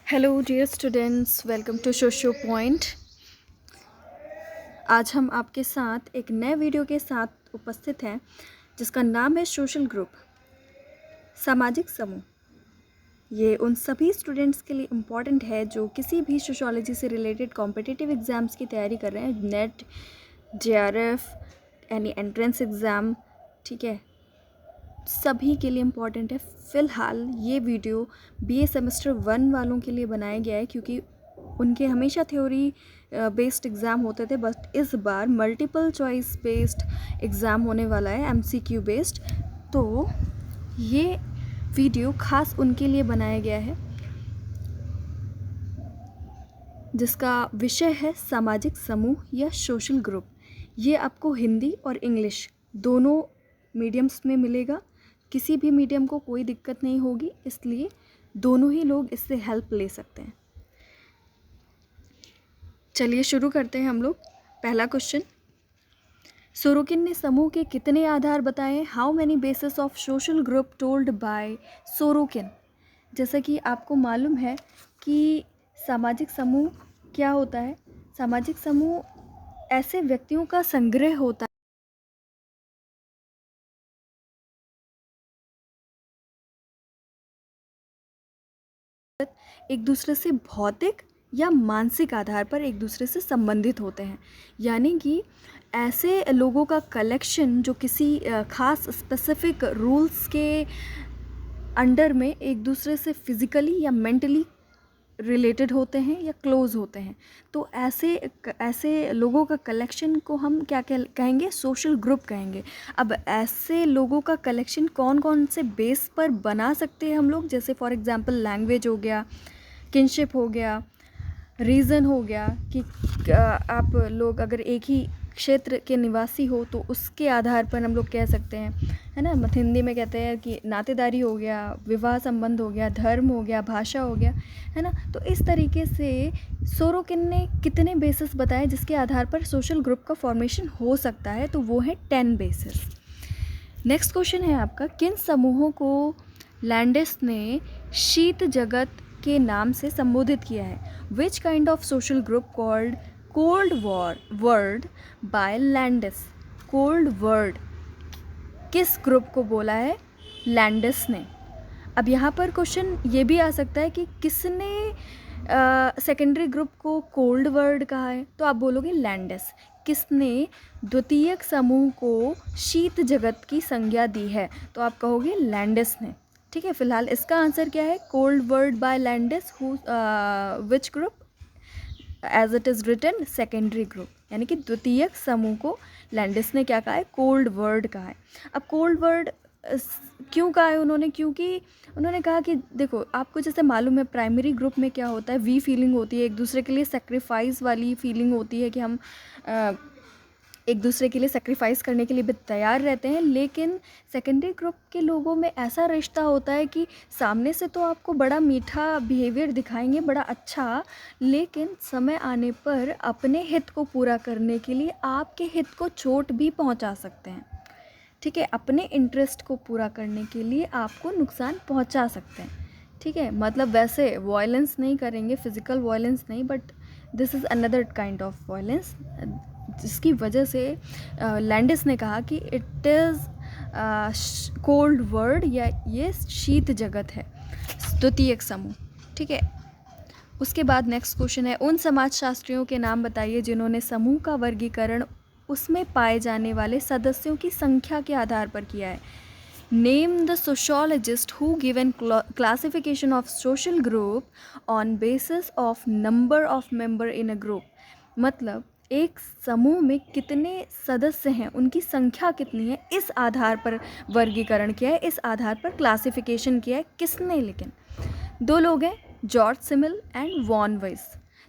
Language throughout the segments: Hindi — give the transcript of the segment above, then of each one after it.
Hello dear students, welcome to socio point. आज हम आपके साथ एक नए वीडियो के साथ उपस्थित हैं जिसका नाम है सोशल ग्रुप, सामाजिक समूह। ये उन सभी स्टूडेंट्स के लिए इम्पॉर्टेंट है जो किसी भी सोशोलॉजी से रिलेटेड कॉम्पिटिटिव एग्ज़ाम्स की तैयारी कर रहे हैं, net, JRF, any entrance exam. ठीक है, सभी के लिए इम्पॉर्टेंट है। फ़िलहाल ये वीडियो बीए सेमेस्टर 1 वालों के लिए बनाया गया है क्योंकि उनके हमेशा थ्योरी बेस्ड एग्ज़ाम होते थे, बट इस बार मल्टीपल चॉइस बेस्ड एग्ज़ाम होने वाला है, एमसीक्यू बेस्ड। तो ये वीडियो ख़ास उनके लिए बनाया गया है जिसका विषय है सामाजिक समूह या सोशल ग्रुप। ये आपको हिंदी और इंग्लिश दोनों मीडियम्स में मिलेगा। किसी भी मीडियम को कोई दिक्कत नहीं होगी, इसलिए दोनों ही लोग इससे हेल्प ले सकते हैं। चलिए शुरू करते हैं हम लोग। पहला क्वेश्चन, सोरोकिन ने समूह के कितने आधार बताए? How many basis of social group told by Sorokin. जैसा कि आपको मालूम है कि सामाजिक समूह क्या होता है। सामाजिक समूह ऐसे व्यक्तियों का संग्रह होता है एक दूसरे से भौतिक या मानसिक आधार पर एक दूसरे से संबंधित होते हैं। यानी कि ऐसे लोगों का कलेक्शन जो किसी खास स्पेसिफिक रूल्स के अंडर में एक दूसरे से फिज़िकली या मेंटली रिलेटेड होते हैं या क्लोज होते हैं। तो ऐसे लोगों का कलेक्शन को हम क्या कहेंगे? सोशल ग्रुप कहेंगे। अब ऐसे लोगों का कलेक्शन कौन कौन से बेस पर बना सकते हैं हम लोग? जैसे फॉर एग्जांपल लैंग्वेज हो गया, किनशिप हो गया, रीज़न हो गया कि आप लोग अगर एक ही क्षेत्र के निवासी हो तो उसके आधार पर हम लोग कह सकते हैं, है ना। हिंदी में कहते हैं कि नातेदारी हो गया, विवाह संबंध हो गया, धर्म हो गया, भाषा हो गया, है ना। तो इस तरीके से सोरोकिन ने कितने बेसिस बताए जिसके आधार पर सोशल ग्रुप का फॉर्मेशन हो सकता है? तो वो है 10 बेसिस। नेक्स्ट क्वेश्चन है आपका, किन समूहों को लैंडिस ने शीत जगत के नाम से संबोधित किया है? Which kind of social group called cold world by Landis. Cold world किस ग्रुप को बोला है? लैंडिस ने। अब यहाँ पर क्वेश्चन ये भी आ सकता है कि किसने सेकेंडरी ग्रुप को कोल्ड वर्ल्ड कहा है? तो आप बोलोगे लैंडिस। किसने द्वितीयक समूह को शीत जगत की संज्ञा दी है? तो आप कहोगे लैंडिस ने। ठीक है, फिलहाल इसका आंसर क्या है? Cold world by Landis. Which group? As it is written secondary group, यानी कि द्वितीयक समूह को लैंडिस ने क्या कहा है? कोल्ड वर्ल्ड कहा है। अब कोल्ड वर्ल्ड क्यों कहा है उन्होंने? क्योंकि उन्होंने कहा कि देखो, आपको जैसे मालूम है प्राइमरी ग्रुप में क्या होता है, वी फीलिंग होती है, एक दूसरे के लिए सेक्रीफाइस वाली फीलिंग होती है कि हम एक दूसरे के लिए सेक्रीफाइस करने के लिए भी तैयार रहते हैं। लेकिन सेकेंडरी ग्रुप के लोगों में ऐसा रिश्ता होता है कि सामने से तो आपको बड़ा मीठा बिहेवियर दिखाएंगे, बड़ा अच्छा, लेकिन समय आने पर अपने हित को पूरा करने के लिए आपके हित को चोट भी पहुंचा सकते हैं। ठीक है, अपने इंटरेस्ट को पूरा करने के लिए आपको नुकसान पहुंचा सकते हैं। ठीक है, मतलब वैसे वायलेंस नहीं करेंगे, फिज़िकल वायलेंस नहीं, but this is another kind of violence, जिसकी वजह से लैंडिस ने कहा कि इट इज़ कोल्ड वर्ल्ड, या ये शीत जगत है, द्वितीयक समूह। ठीक है, उसके बाद नेक्स्ट क्वेश्चन है, उन समाजशास्त्रियों के नाम बताइए जिन्होंने समूह का वर्गीकरण उसमें पाए जाने वाले सदस्यों की संख्या के आधार पर किया है। Name the sociologist who given classification of social group on basis of number of member in a group. मतलब एक समूह में कितने सदस्य हैं, उनकी संख्या कितनी है, इस आधार पर वर्गीकरण किया है, इस आधार पर क्लासिफिकेशन किया है। किसने? लेकिन दो लोग हैं, जॉर्ज सिमिल एंड वॉन वेस।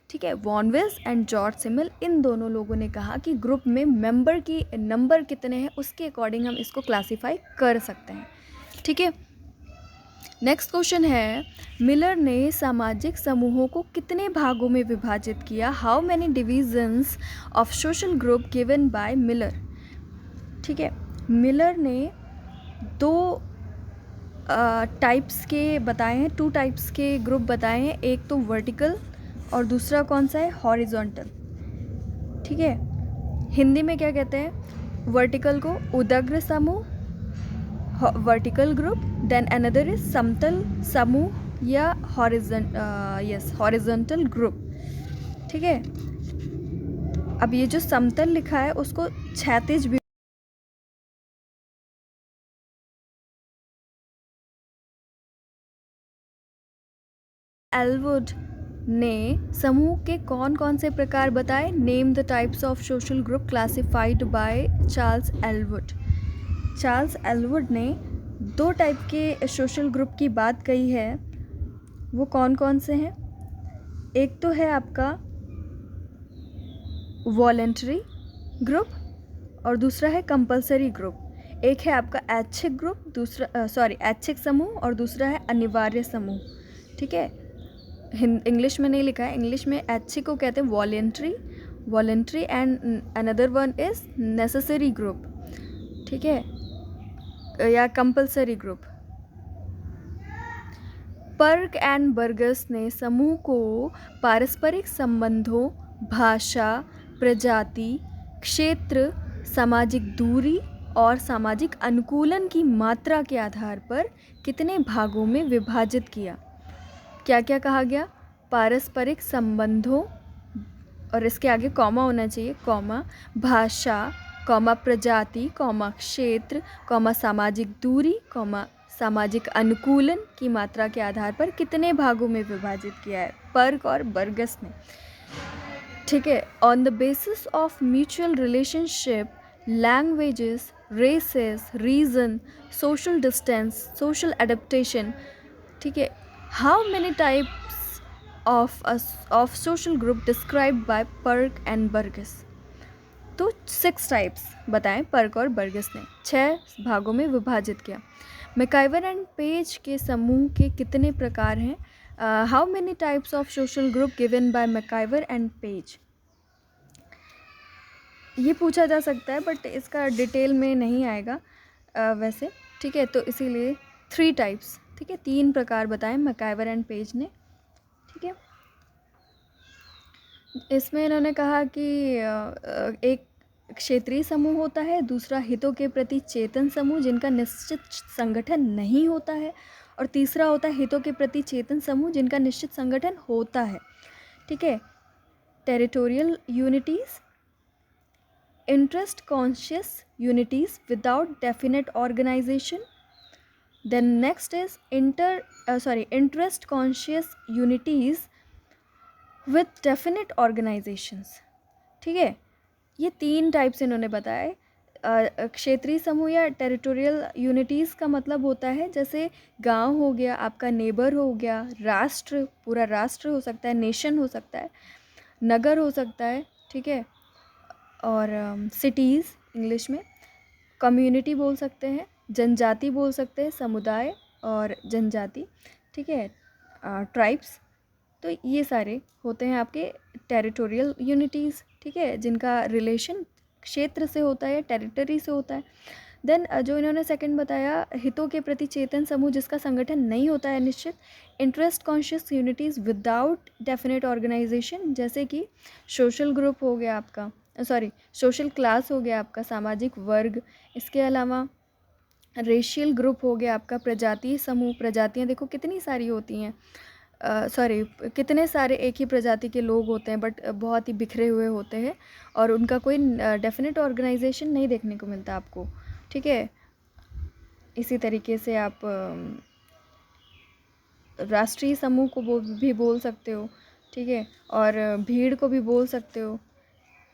ठीक है, वॉन वेस एंड जॉर्ज सिमिल, इन दोनों लोगों ने कहा कि ग्रुप में मेंबर की नंबर कितने हैं उसके अकॉर्डिंग हम इसको क्लासीफाई कर सकते हैं। ठीक है, नेक्स्ट क्वेश्चन है, मिलर ने सामाजिक समूहों को कितने भागों में विभाजित किया? How many divisions of social group given by Miller. ठीक है, मिलर ने दो टाइप्स के बताए हैं, 2 टाइप्स के ग्रुप बताए हैं, एक तो वर्टिकल और दूसरा कौन सा है, हॉरिजॉन्टल। ठीक है, हिंदी में क्या कहते हैं, वर्टिकल को उदग्र समूह, vertical group, then another is समतल समूह या हॉरिजॉन्टल ग्रुप। ठीक है, अब ये जो समतल लिखा है उसको क्षैतिज भी एलवुड ने समूह के कौन कौन से प्रकार बताए, name the types of social group classified by Charles Elwood. Charles Elwood ने 2 टाइप के सोशल ग्रुप की बात कही है, वो कौन कौन से हैं, एक तो है आपका वॉलेंट्री ग्रुप और दूसरा है कंपलसरी ग्रुप। एक है आपका ऐच्छिक ग्रुप, दूसरा ऐच्छिक समूह और दूसरा है अनिवार्य समूह। ठीक है, इंग्लिश में नहीं लिखा है, इंग्लिश में ऐच्छिक को कहते हैं voluntary and another one is necessary group. ठीक है, या compulsory group. Park and Burgess ने समूह को पारस्परिक संबंधों, भाषा, प्रजाति, क्षेत्र, सामाजिक दूरी और सामाजिक अनुकूलन की मात्रा के आधार पर कितने भागों में विभाजित किया। क्या क्या कहा गया, पारस्परिक संबंधों और इसके आगे कॉमा होना चाहिए, कॉमा, भाषा, कॉमा, प्रजाति, कॉमा, क्षेत्र, कॉमा, सामाजिक दूरी, कॉमा, सामाजिक अनुकूलन की मात्रा के आधार पर कितने भागों में विभाजित किया है, पर्क और बर्गस ने। ठीक है, on the basis of mutual relationship, languages, races, region, social distance, social adaptation. ठीक है, how many types of social group described by Park and Burgess. तो 6 टाइप्स बताएं पर्क और बर्गस ने, 6 भागों में विभाजित किया। मैकाइवर एंड पेज के समूह के कितने प्रकार हैं, how many types of social group given by MacIver and page, ये पूछा जा सकता है बट इसका डिटेल में नहीं आएगा वैसे। ठीक है, तो इसीलिए 3 टाइप्स, ठीक है, 3 प्रकार बताएं मैकाइवर एंड पेज ने। ठीक है, इसमें इन्होंने कहा कि एक क्षेत्रीय समूह होता है, दूसरा हितों के प्रति चेतन समूह जिनका निश्चित संगठन नहीं होता है, और तीसरा होता है हितों के प्रति चेतन समूह जिनका निश्चित संगठन होता है। ठीक है, territorial unities, interest conscious unities without definite organisation, then next is interest conscious unities with definite organisations. ठीक है, ये 3 टाइप्स इन्होंने बताए। क्षेत्रीय समूह या टेरिटोरियल यूनिटीज़ का मतलब होता है जैसे गांव हो गया, आपका नेबर हो गया, राष्ट्र, पूरा राष्ट्र हो सकता है, नेशन हो सकता है, नगर हो सकता है। ठीक है, और सिटीज़ इंग्लिश में, कम्युनिटी बोल सकते हैं, जनजाति बोल सकते हैं, समुदाय और जनजाति। ठीक है, ट्राइब्स, तो ये सारे होते हैं आपके टेरिटोरियल यूनिटीज़। ठीक है, जिनका रिलेशन क्षेत्र से होता है, टेरिटरी से होता है। देन जो इन्होंने सेकंड बताया, हितों के प्रति चेतन समूह जिसका संगठन नहीं होता है निश्चित, interest conscious unities without definite organisation, जैसे कि सोशल ग्रुप हो गया आपका, सोशल क्लास हो गया आपका, सामाजिक वर्ग। इसके अलावा रेशियल ग्रुप हो गया आपका, प्रजातीय समूह, प्रजातियाँ देखो कितनी सारी होती हैं, कितने सारे एक ही प्रजाति के लोग होते हैं बट बहुत ही बिखरे हुए होते हैं और उनका कोई डेफिनेट ऑर्गेनाइजेशन नहीं देखने को मिलता आपको। ठीक है, इसी तरीके से आप राष्ट्रीय समूह को भी बोल सकते हो। ठीक है, और भीड़ को भी बोल सकते हो,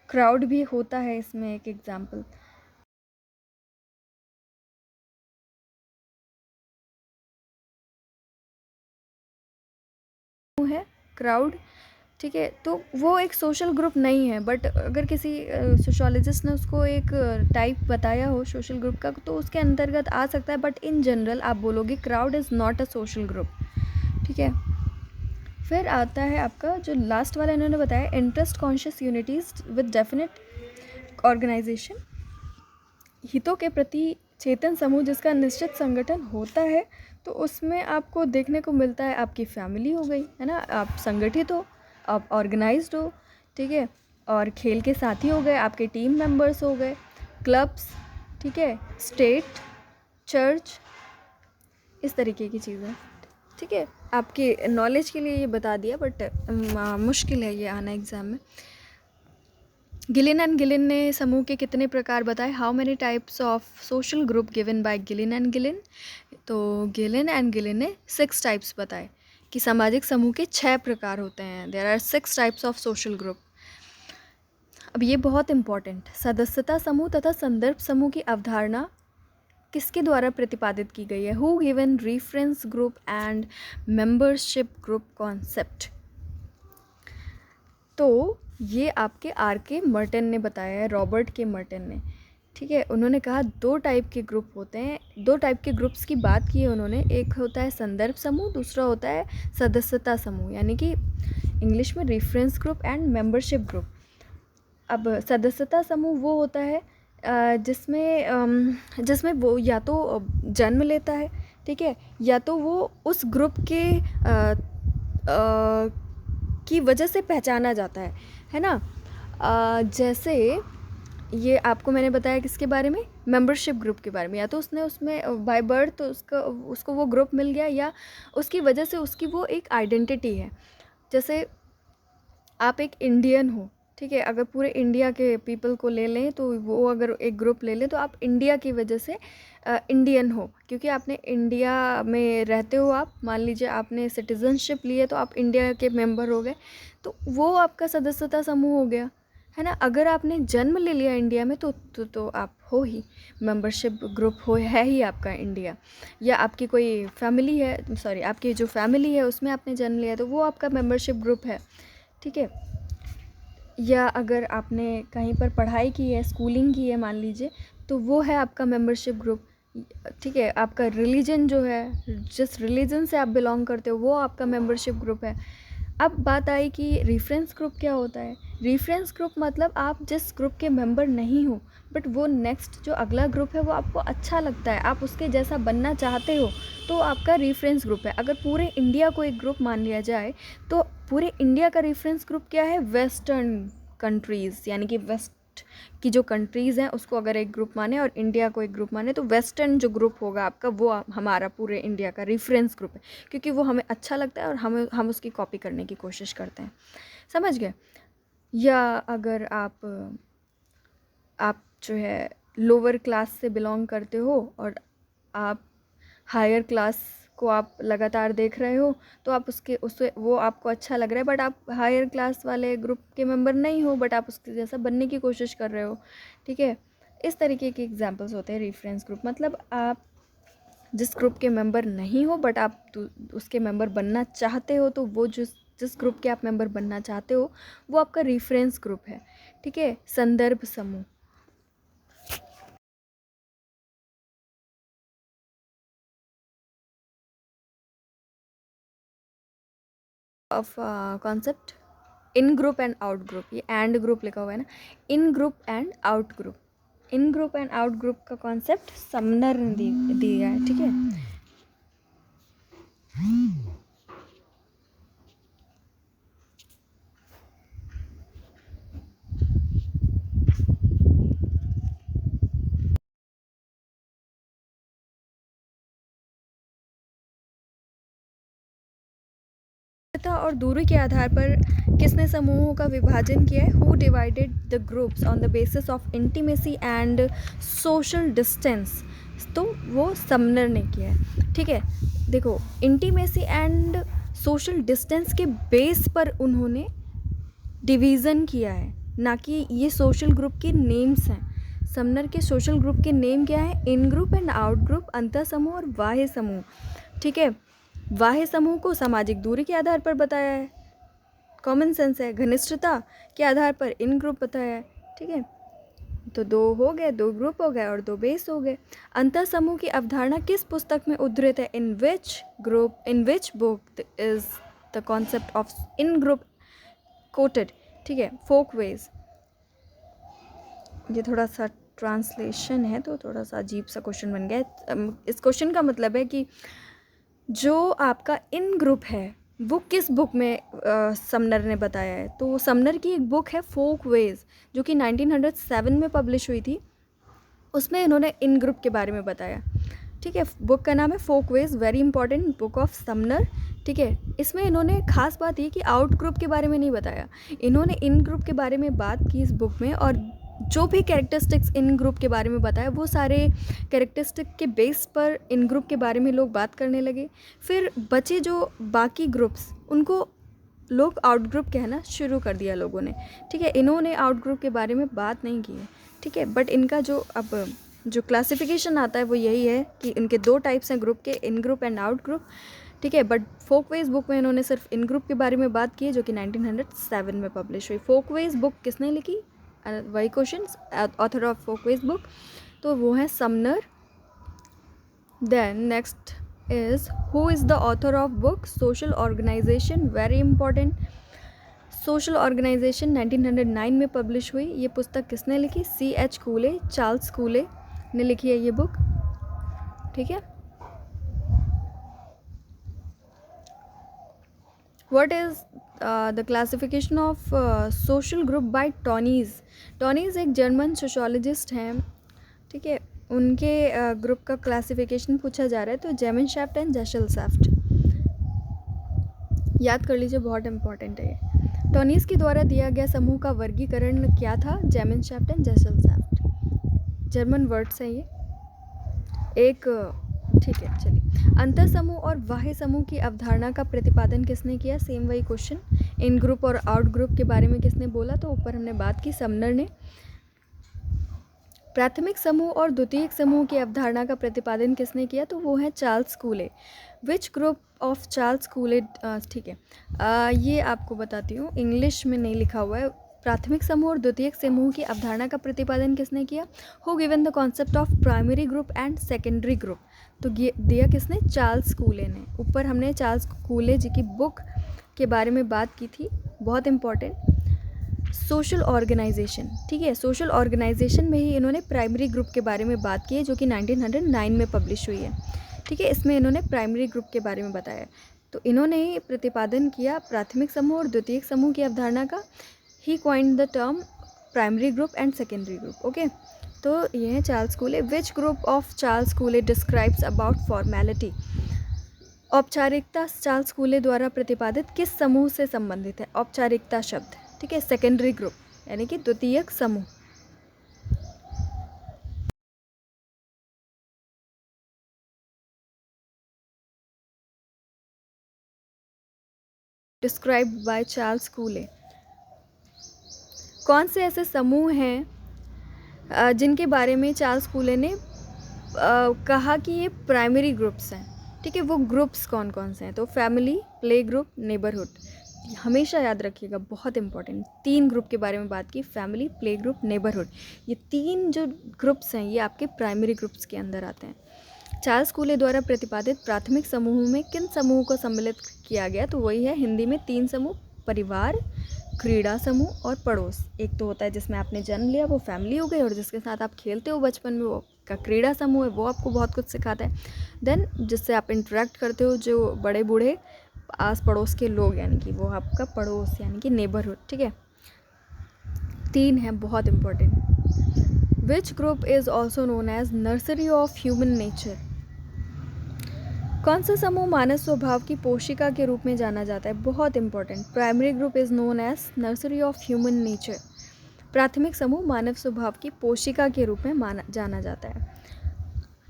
क्राउड भी होता है इसमें एक एग्जाम्पल। है क्राउड। ठीक है, तो वो एक सोशल ग्रुप नहीं है, बट अगर किसी सोशोलॉजिस्ट ने उसको एक टाइप बताया हो सोशल ग्रुप का तो उसके अंतर्गत आ सकता है, बट इन जनरल आप बोलोगे crowd is not a social group. ठीक है, फिर आता है आपका जो लास्ट वाला इन्होंने बताया, interest conscious unities with definite organisation, हितों के प्रति चेतन समूह जिसका निश्चित संगठन होता है, तो उसमें आपको देखने को मिलता है आपकी फैमिली हो गई, है ना, आप संगठित हो, आप ऑर्गेनाइज्ड हो, ठीक है, और खेल के साथी हो गए, आपके टीम मेंबर्स हो गए, क्लब्स, ठीक है, स्टेट, चर्च, इस तरीके की चीज़ें, ठीक है। आपके नॉलेज के लिए ये बता दिया, बट मुश्किल है ये आना एग्ज़ाम में। गिलिन एंड गिलिन ने समूह के कितने प्रकार बताए? How many types of social group given by Gillin and Gillin? तो गिलिन एंड गिलिन ने 6 टाइप्स बताए कि सामाजिक समूह के 6 प्रकार होते हैं। There are 6 types of social group. अब ये बहुत इंपॉर्टेंट, सदस्यता समूह तथा संदर्भ समूह की अवधारणा किसके द्वारा प्रतिपादित की गई है? Who given reference group and membership group concept? तो ये आपके आर के मर्टन ने बताया है, रॉबर्ट के मर्टन ने, ठीक है। उन्होंने कहा 2 टाइप के ग्रुप होते हैं, 2 टाइप के ग्रुप्स की बात की है उन्होंने। एक होता है संदर्भ समूह, दूसरा होता है सदस्यता समूह, यानी कि इंग्लिश में reference group and membership group. अब सदस्यता समूह वो होता है जिसमें वो या तो जन्म लेता है, ठीक है, या तो वो उस ग्रुप के की वजह से पहचाना जाता है ना। जैसे ये आपको मैंने बताया किसके बारे में, मेंबरशिप ग्रुप के बारे में, या तो उसमें बाय बर्थ तो उसको वो ग्रुप मिल गया, या उसकी वजह से उसकी वो एक आइडेंटिटी है। जैसे आप एक इंडियन हो, ठीक है, अगर पूरे इंडिया के पीपल को ले लें तो वो अगर एक ग्रुप ले लें तो आप इंडिया की वजह से इंडियन हो, क्योंकि आपने इंडिया में रहते हो, आप मान लीजिए आपने सिटीज़नशिप ली है तो आप इंडिया के मेंबर हो गए, तो वो आपका सदस्यता समूह हो गया, है ना। अगर आपने जन्म ले लिया इंडिया में तो आप हो ही, मेंबरशिप ग्रुप है ही आपका इंडिया। या आपकी कोई फैमिली है, सॉरी, आपकी जो फैमिली है उसमें आपने जन्म लिया तो वो आपका मेंबरशिप ग्रुप है, ठीक है। या अगर आपने कहीं पर पढ़ाई की है, स्कूलिंग की है मान लीजिए, तो वो है आपका मेंबरशिप ग्रुप, ठीक है। आपका रिलीजन जो है, जिस रिलीजन से आप बिलोंग करते हो वो आपका मेंबरशिप ग्रुप है। अब बात आई कि रेफरेंस ग्रुप क्या होता है। रेफरेंस ग्रुप मतलब आप जिस ग्रुप के मेंबर नहीं हो, बट वो नेक्स्ट जो अगला ग्रुप है वो आपको अच्छा लगता है, आप उसके जैसा बनना चाहते हो, तो आपका रेफरेंस ग्रुप है। अगर पूरे इंडिया को एक ग्रुप मान लिया जाए तो पूरे इंडिया का रेफरेंस ग्रुप क्या है? वेस्टर्न कंट्रीज़, यानी कि वेस्ट की जो कंट्रीज़ हैं उसको अगर एक ग्रुप माने और इंडिया को एक ग्रुप माने, तो वेस्टर्न जो ग्रुप होगा आपका वो हमारा पूरे इंडिया का रेफरेंस ग्रुप है, क्योंकि वो हमें अच्छा लगता है और हम उसकी कॉपी करने की कोशिश करते हैं, समझ गए। या अगर आप जो है लोअर क्लास से बिलोंग करते हो और आप हायर क्लास को आप लगातार देख रहे हो, तो आप उससे वो आपको अच्छा लग रहा है, बट आप हायर क्लास वाले ग्रुप के मेंबर नहीं हो, बट आप उसके जैसा बनने की कोशिश कर रहे हो, ठीक है। इस तरीके के एग्जांपल्स होते हैं रेफरेंस ग्रुप। मतलब आप जिस ग्रुप के मेंबर नहीं हो बट आप उसके मेंबर बनना चाहते हो, तो वो जिस ग्रुप के आप मेंबर बनना चाहते हो वो आपका रेफरेंस ग्रुप है, ठीक है। संदर्भ समूह of concept in group and out group, ये एंड ग्रुप लिखा हुआ है ना, in group and out group. In group and out group का कॉन्सेप्ट समनर ने दिया है, ठीक है। और दूरी के आधार पर किसने समूहों का विभाजन किया है? Who divided the groups on the basis of intimacy and social distance? तो वो समनर ने किया है, ठीक है। देखो, इंटीमेसी एंड सोशल डिस्टेंस के बेस पर उन्होंने डिवीज़न किया है, ना कि ये सोशल ग्रुप के नेम्स हैं। समनर के सोशल ग्रुप के नेम क्या है? इन ग्रुप एंड आउट ग्रुप, अंतः समूह और बाह्य समूह, ठीक है। बाह्य समूह को सामाजिक दूरी के आधार पर बताया है, कॉमन सेंस है। घनिष्ठता के आधार पर इन ग्रुप बताया है, ठीक है। तो 2 हो गए, 2 ग्रुप हो गए और 2 बेस हो गए। अंतर समूह की अवधारणा किस पुस्तक में उद्धृत है? In which book is the concept of in group quoted, ठीक है। फोकवेज, ये थोड़ा सा ट्रांसलेशन है तो थोड़ा सा अजीब सा क्वेश्चन बन गया है। इस क्वेश्चन का मतलब है कि जो आपका इन ग्रुप है वो किस बुक में समनर ने बताया है? तो समनर की एक बुक है फोक वेज, जो कि 1907 में पब्लिश हुई थी। उसमें इन्होंने इन ग्रुप के बारे में बताया। ठीक है, बुक का नाम है folkways, very important book of Sumner. ठीक है, इसमें इन्होंने खास बात ये कि आउट ग्रुप के बारे में नहीं बताया, इन्होंने इन ग्रुप के बारे में बात की इस बुक में, और जो भी कैरेक्टरिस्टिक्स इन ग्रुप के बारे में बताया वो सारे कैरेक्टरिस्टिक के बेस पर इन ग्रुप के बारे में लोग बात करने लगे। फिर बचे जो बाकी ग्रुप्स उनको लोग आउट ग्रुप कहना शुरू कर दिया लोगों ने। ठीक है, इन्होंने आउट ग्रुप के बारे में बात नहीं की है। ठीक है, बट इनका जो अब जो क्लासिफिकेशन आता है वो यही है कि इनके दो टाइप्स हैं ग्रुप के, इन ग्रुप एंड आउट ग्रुप। ठीक है, बट फोकवेज बुक में इन्होंने सिर्फ इन ग्रुप के बारे में बात की है, जो कि 1907 में पब्लिश हुई। फोकवेज बुक किसने लिखी? वही question, author of folkways book, तो वो है Sumner. Then next is who is the author of book social organisation, very important. Social organisation 1909 में पब्लिश हुई। ये पुस्तक किसने लिखी? C.H. कूले, चार्ल्स कूले ने लिखी है ये बुक। ठीक है, what is the classification of social group by Tonnies? Tonnies एक जर्मन सोशोलॉजिस्ट हैं। ठीक है, उनके ग्रुप का क्लासिफिकेशन पूछा जा रहा है, तो जेमेनशेफ्ट एंड जेशलसेफ्ट याद कर लीजिए, बहुत इंपॉर्टेंट है ये। टॉनीज़ के द्वारा दिया गया समूह का वर्गीकरण क्या था? जेमेनशेफ्ट एंड जेशलसेफ्ट, जर्मन वर्ड्स हैं ये एक। ठीक है, चलिए। अंतर समूह और बाह्य समूह की अवधारणा का प्रतिपादन किसने किया? सेम वही क्वेश्चन, इन ग्रुप और आउट ग्रुप के बारे में किसने बोला? तो ऊपर हमने बात की, समनर ने। प्राथमिक समूह और द्वितीयक समूह की अवधारणा का प्रतिपादन किसने किया? तो वो है Charles Cooley. Which group of Charles Cooley? ठीक है, ये आपको बताती हूँ, इंग्लिश में नहीं लिखा हुआ है। प्राथमिक समूह और द्वितीयक समूह की अवधारणा का प्रतिपादन किसने किया? Who given the concept of primary group and secondary group? तो दिया किसने? चार्ल्स कूले ने। ऊपर हमने चार्ल्स कूले जी की बुक के बारे में बात की थी, बहुत इंपॉर्टेंट, सोशल ऑर्गेनाइजेशन। ठीक है, सोशल ऑर्गेनाइजेशन में ही इन्होंने प्राइमरी ग्रुप के बारे में बात की है, जो कि 1909 में पब्लिश हुई है। ठीक है, इसमें इन्होंने प्राइमरी ग्रुप के बारे में बताया। तो इन्होंने ही प्रतिपादन किया प्राथमिक समूह और द्वितीयक समूह की अवधारणा का। He coined the term primary group and secondary group. Okay, तो ये है Charles Cooley. Which group of Charles Cooley describes about formality? औपचारिकता चार्ल्स कूले द्वारा प्रतिपादित किस समूह से संबंधित है? औपचारिकता शब्द। ठीक है, सेकेंडरी ग्रुप यानी कि द्वितीयक समूह। Described by Charles कूले। कौन से ऐसे समूह हैं जिनके बारे में चार्ल्स कूले ने कहा कि ये प्राइमरी ग्रुप्स हैं? ठीक है, वो ग्रुप्स कौन कौन से हैं? तो फैमिली, प्ले ग्रुप, नेबरहुड। हमेशा याद रखिएगा, बहुत इंपॉर्टेंट, 3 ग्रुप के बारे में बात की, फैमिली, प्ले ग्रुप, नेबरहुड। ये 3 जो ग्रुप्स हैं ये आपके प्राइमरी ग्रुप्स के अंदर आते हैं। चार्ल्स कूले द्वारा प्रतिपादित प्राथमिक समूह में किन समूह को सम्मिलित किया गया? तो वही है हिंदी में 3 समूह, परिवार, क्रीड़ा समूह और पड़ोस। एक तो होता है जिसमें आपने जन्म लिया, वो फैमिली हो गई, और जिसके साथ आप खेलते हो बचपन में वो का क्रीड़ा समूह है, वो आपको बहुत कुछ सिखाता है। देन जिससे आप इंटरेक्ट करते हो, जो बड़े बूढ़े आस पड़ोस के लोग, यानी कि वो आपका पड़ोस यानी कि नेबरहुड। ठीक है, 3 है, बहुत important. Which group is also known as nursery of human nature? कौन सा समूह मानव स्वभाव की पोशिका के रूप में जाना जाता है? बहुत important, primary group is known as nursery of human nature. प्राथमिक समूह मानव स्वभाव की पोशिका के रूप में जाना जाता है।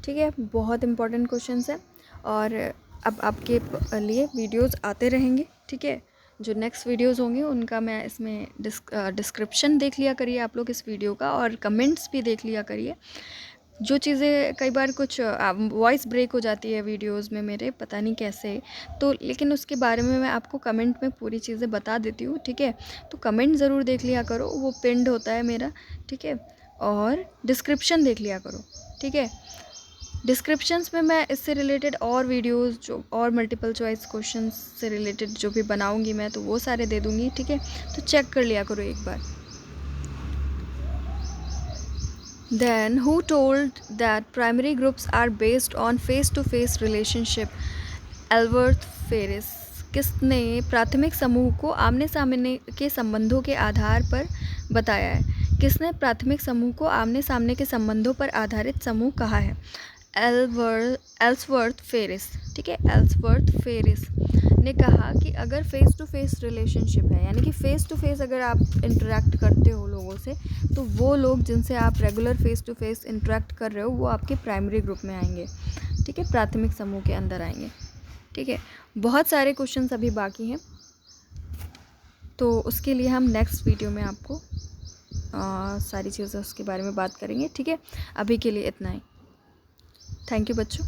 ठीक है, बहुत इंपॉर्टेंट क्वेश्चंस है, और अब आपके लिए वीडियोस आते रहेंगे। ठीक है, जो नेक्स्ट वीडियोस होंगे उनका मैं इसमें डिस्क्रिप्शन देख लिया करिए आप लोग इस वीडियो का, और कमेंट्स भी देख लिया करिए। जो चीज़ें कई बार कुछ वॉइस ब्रेक हो जाती है वीडियोस में मेरे, पता नहीं कैसे, तो लेकिन उसके बारे में मैं आपको कमेंट में पूरी चीज़ें बता देती हूँ। ठीक है, तो कमेंट ज़रूर देख लिया करो, वो पिंड होता है मेरा। ठीक है, और डिस्क्रिप्शन देख लिया करो। ठीक है, डिस्क्रिप्शंस में मैं इससे रिलेटेड और वीडियोस जो और मल्टीपल चॉइस क्वेश्चंस से रिलेटेड जो भी बनाऊंगी मैं, तो वो सारे दे दूंगी। ठीक है, तो चेक कर लिया करो एक बार। Then who told that primary groups are based on face to face relationship? Albert Faris किसने प्राथमिक समूह को आमने सामने के संबंधों के आधार पर बताया है? किसने प्राथमिक समूह को आमने सामने के संबंधों पर आधारित समूह कहा है? Ellsworth Faris. ठीक है, एल्सवर्थ फेरिस ने कहा कि अगर फेस टू फेस रिलेशनशिप है, यानी कि फेस टू फेस अगर आप इंटरेक्ट करते हो लोगों से, तो वो लोग जिनसे आप regular face to face interact कर रहे हो वो आपके प्राइमरी ग्रुप में आएंगे। ठीक है, प्राथमिक समूह के अंदर आएंगे। ठीक है, बहुत सारे क्वेश्चंस अभी बाकी हैं, तो उसके लिए हम नेक्स्ट वीडियो में आपको सारी चीज़ें उसके बारे में बात करेंगे। ठीक है, अभी के लिए इतना ही। थैंक यू बच्चों।